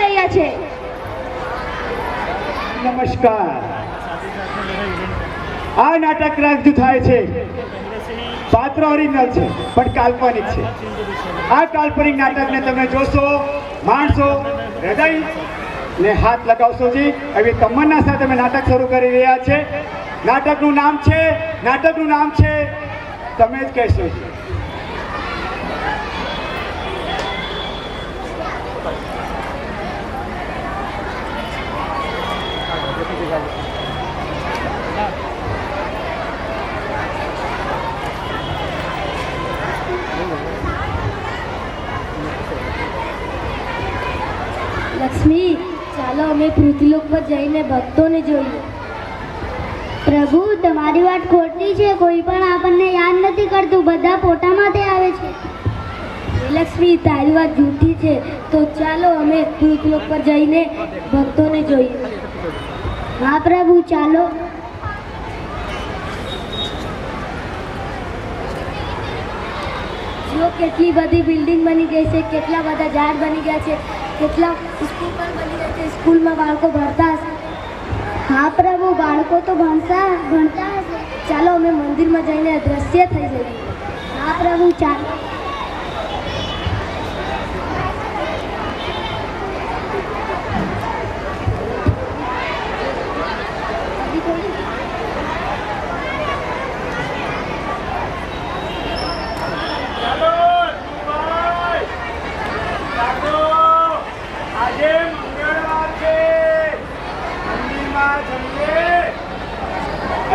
રહ્યા છે. નમસ્કાર. આ નાટક રજૂ થાય છે. પાત્ર ઓરિજિનલ છે પણ કાલ્પનિક છે. આ કાલ્પનિક નાટકને તમે જોશો, માણશો, હૃદય ને હાથ લગાવશો જી. એવી તમન્ના સાથે અમે નાટક શરૂ કરી રહ્યા છે. નાટકનું નામ છે તમે જ કહેશો. લક્ષ્મી, ચાલો અમે પૃથ્વીલોક પર જઈને ભક્તોને જોઈએ. પ્રભુ, તમારી વાત ખોટી છે. કોઈ પણ આપણને યાદ નથી કરતું, બધા ફોટા માટે આવે છે. લક્ષ્મી, તારી વાત જૂઠી છે. તો ચાલો અમે પૃથ્વીલોક પર જઈને ભક્તોને જોઈએ. હા પ્રભુ, ચાલો. જો કેટલી બધી બિલ્ડિંગ બની ગઈ છે, કેટલા બધા ઝાડ બની ગયા છે, કેટલા સ્કૂલ પણ બની ગયા છે. સ્કૂલમાં બાળકો ભણતા હશે. હા પ્રભુ, બાળકો તો ભણતા હશે. ચાલો અમે મંદિરમાં જઈને દ્રશ્ય થઈ જઈએ. હા પ્રભુ, ચાલો.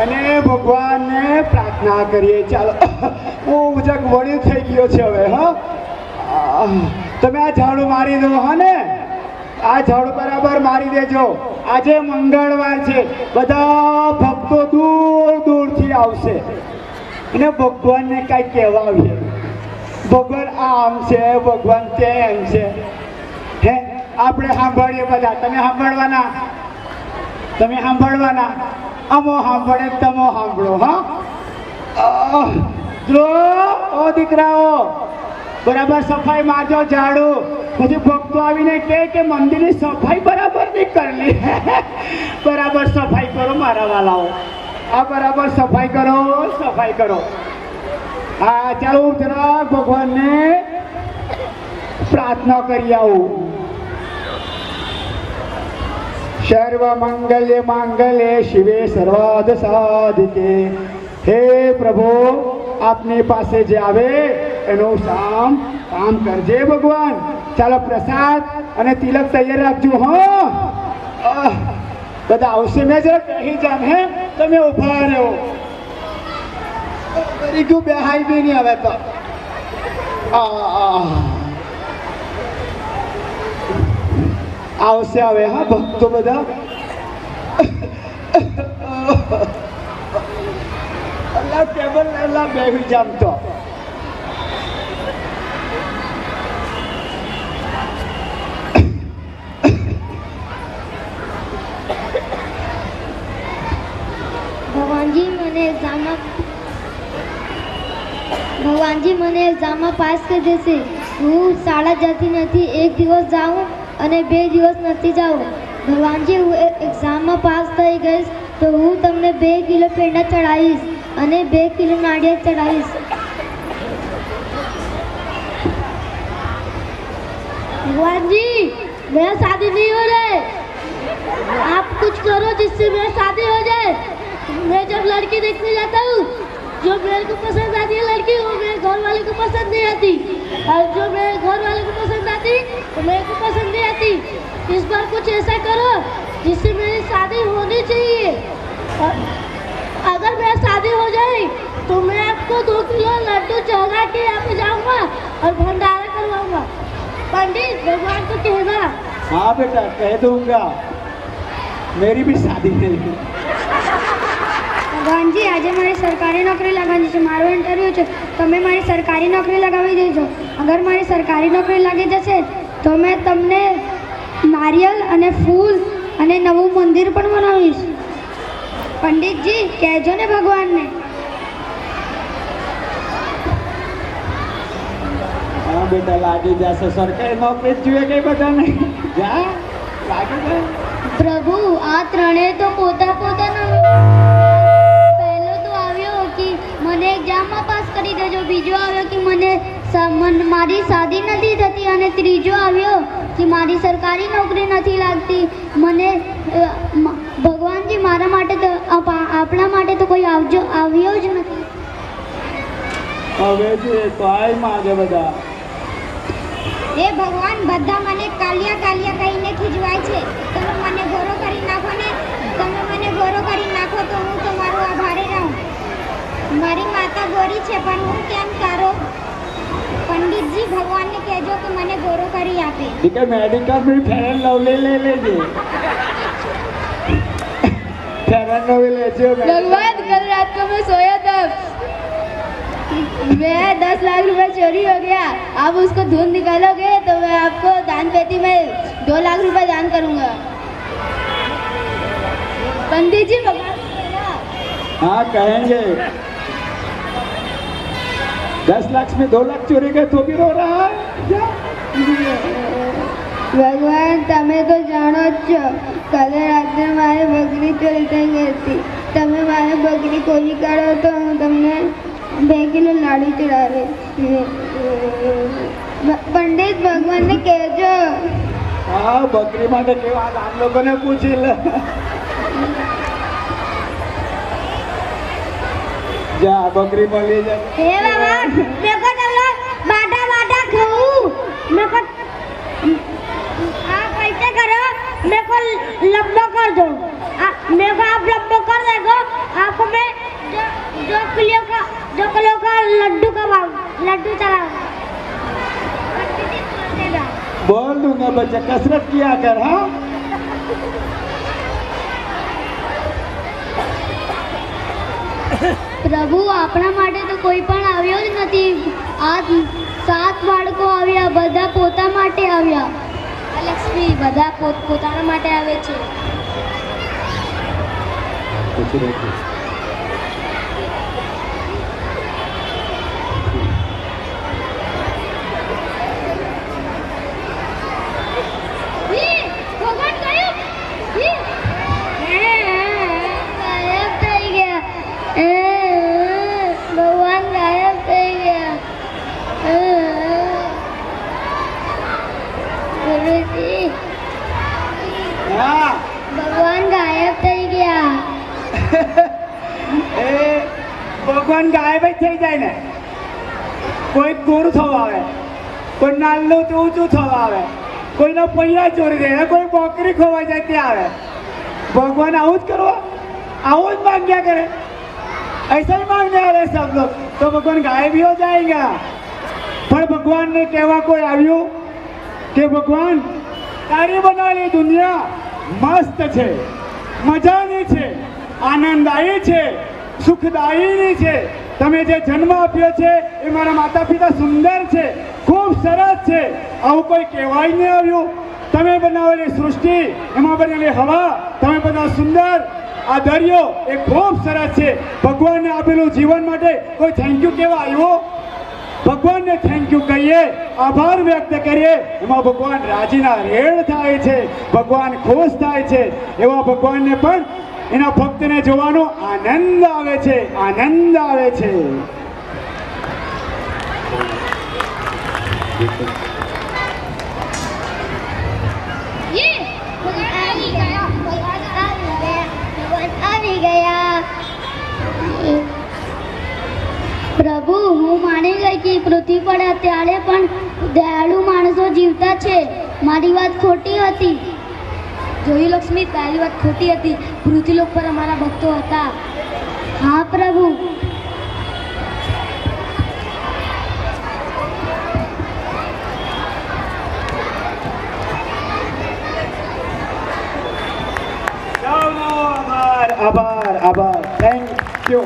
અને ભગવાનને પ્રાર્થના કરીએ. ચાલો, હું ઉજક વળ્યું થઈ ગયો છે હવે. હા, તમે આ ઝાડુ મારી દો. હા ને, આ ઝાડુ બરાબર મારી દેજો. આજે મંગળવાર છે, બધા ભક્તો દૂર દૂરથી આવશે અને ભગવાનને કાંઈ કહેવા આવીએ. ભગવાન આમ છે, ભગવાન તેમ છે. હે, આપણે સાંભળીએ બધા. તમે સાંભળવાના. અમો સાંભળે, તમો સાંભળો. હા, જો ઓ દીકરાઓ, બરાબર સફાઈ મારજો ઝાડુ. પછી ભક્તો આવીને કહે કે મંદિરની સફાઈ બરાબર નહીં કરેલી. બરાબર સફાઈ કરો મારા વાલાઓ. આ બરાબર સફાઈ કરો. હા, ચાલો હું જરાક ભગવાનને પ્રાર્થના કરી આવું. સર્વ મંગલ્ય માંગલ્ય શિવે સર્વાર્થ સાધિકે. હે પ્રભુ, આપની પાસે જે આવે એનું કામ કરજે ભગવાન. ચાલો, પ્રસાદ અને તિલક તૈયાર રાખજો. હા, બધા આવશે. મેં જરા કહી જામ. હે, તમે ઉભા રહો. ગયું બેહાઈ બી નહીં હવે તો. આવશે હવે. હા, ભક્તો બધા. ટેબલ બેહી જામ તો. ભગવાનજી, મને એક્ઝામમાં પાસ કરી દેશે. હું શાળા જતી નથી. એક દિવસ જાઉં અને 2 દિવસ નથી જાઉં. ભગવાનજી, હું એક્ઝામમાં પાસ થઈ ગઈશ તો હું તમને 2 કિલો પેંડા ચડાવીશ અને 2 કિલો નાળિયેર ચડાવીશ. भगवानजी, मेरा शादी नहीं हो रहा है. आप कुछ करो जिससे मेरा शादी हो जाए. मैं जब लड़की देखने जाता हूँ, जो मेरे को पसंद आती है लड़की, वो मेरे घर वाले को पसंद नहीं आती. और जो मेरे घर वाले को पसंद आती, वो मेरे को पसंद नहीं आती. इस बार कुछ ऐसा करो जिससे मेरी शादी होनी चाहिए. और अगर मेरा शादी हो जाए तो मैं आपको 2 किलो लड्डू चढ़ा के यहाँ पे जाऊँगा और भंडारा करवाऊँगा. पंडित, भगवान को कहना. हाँ बेटा, कह दूंगा. मेरी भी शादी नहीं. ભગવાનજી, આજે મારે સરકારી નોકરી લાગવાની છે. મારો ઇન્ટરવ્યૂ છે. તમે મારી સરકારી નોકરી લગાવી દેજો. અગર મારી સરકારી નોકરી લાગી જશે તો મેં તમને નારિયેલ અને ફૂલ અને નવું મંદિર પણ બનાવીશ. પંડિતજી, કહેજો ને ભગવાનને. બેટા લાગી જશે. સરકારી નોકરી જ જોઈએ કે બધાને? જા લાગી જાય. પ્રભુ આ ત્રણેય તો પોતાના પહેલો તો આવ્યો કે મને એક્ઝામમાં પાસ કરી દેજો, બીજો આવ્યો કે મારી શાદી નથી થતી, અને ત્રીજો આવ્યો કે મારી સરકારી નોકરી નથી લાગતી. મને ભગવાનજી મારા માટે તો આપણા માટે તો કોઈ આવ્યો જ નથી. હવે છે તો આય માગે બધા. હે ભગવાન, બધા મને કાલિયા કહીને ખીજવાય છે. તમે મને ગોરો કરી નાખો ને, તમે મને ગોરો કરી નાખો તો હું તમારો આભારી રહું. મારી માતા ગોરી છે પણ હું કેમ કારો? પંડિતજી, ભગવાનને કહેજો કે મને ગોરો કરી આપે. ठीक है, मेडिकल में फेयर एंड लवली ले लीजिए. फेयर एंड लवली लीजिए. भगवान, कल रात को मैं सोया था, मैं 10 लाख रुपए चोरी हो गया. आप उसको ढूंढ निकालोगे तो मैं आपको दान पेटी में 2 लाख रुपए दान करूंगा. पंडित जी, भगवान हाँ कहेंगे. 10 लाख में 2 लाख चोरी गए तो भी रो रहा है क्या? ભગવાન, તમે તો જાણો જ છો, કાલે રાત્રે મારી બકરી ચોરી થઈ ગઈ હતી. તમે મારી બકરી ખોલી કાઢો તો હું તમને 2 કિલો લાડુ ચડાવીશ. પંડિત, ભગવાનને કહેજો. हाँ बकरी माटे केवा हम लोगों ने पूछी ले. जा बकरी मળી जा. हे भगवान, मेरे को तो लोग बाटा खाऊं. मेरे को आप ऐसे करो, मेरे को लंबा कर दो. मेरे को आप लंबा कर देगा, आपको मैं 2 किलो का लड्डू चला बोल दूंगा बच्चा, कसरत किया कर. हाँ પ્રભુ, આપણા માટે તો કોઈ પણ આવ્યો જ નથી. આ 7 બાળકો આવ્યા, બધા પોતા માટે આવ્યા. લક્ષ્મી, બધા પોતાના માટે આવે છે. ભગવાન ગાયબ થઈ ગયા. ભગવાન ગાયબ થઈ ગયા. ગુરુજી, हाँ ભગવાન ગાયબ થઈ ગયા. એ ભગવાન ગાયબ જ થઈ જાય ને. કોઈ ગોરું થવા આવે, કોઈ નાનું તો ઊંચું થવા આવે, કોઈનો પૈયા ચોરી જાય, કોઈ બકરી ખોવાઈ જાય ત્યાં આવે. ભગવાન આવું જ કરવા, આવું જ मांग्या करे. ऐसा ही मांगने वाले सब लोग तो भगवान गायब ही हो जाएगा. पर भगवान ने कहवा कोई આવ્યું કે ભગવાન તારી બનાવેલી દુનિયા મસ્ત છે, મજાની છે, આનંદદાયી છે, સુખદાયીની છે. તમે જે જન્મ આપ્યો છે એ મારા માતા પિતા સુંદર છે, ખૂબ સરસ છે. આવું કોઈ કહેવાય નહીં આવ્યું. તમે બનાવેલી સૃષ્ટિ, એમાં બનેલી હવા, તમે બધા સુંદર. આ દરિયો એ ખૂબ સરસ છે. ભગવાનને આપેલું જીવન માટે કોઈ થેન્ક યુ કહેવા આવ્યો? ભગવાનને થેન્ક યુ કહીએ, આભાર વ્યક્ત કરીએ, એમાં ભગવાન રાજીના રેડ થાય છે, ભગવાન ખુશ થાય છે. એવા ભગવાનને પણ એના ભક્તને જોવાનો આનંદ આવે છે, આનંદ આવે છે. આવી ગયા. પ્રભુ, હું માની ગઈ કે પૃથ્વી પર અત્યારે પણ દયાળુ માણસો જીવતા છે. મારી વાત ખોટી હતી. જોયું લક્ષ્મી, તારી વાત ખોટી હતી. પૃથ્વીલોક પર અમારા ભક્તો હતા. હા પ્રભુ. આભાર, આભાર, આભાર. Thank you.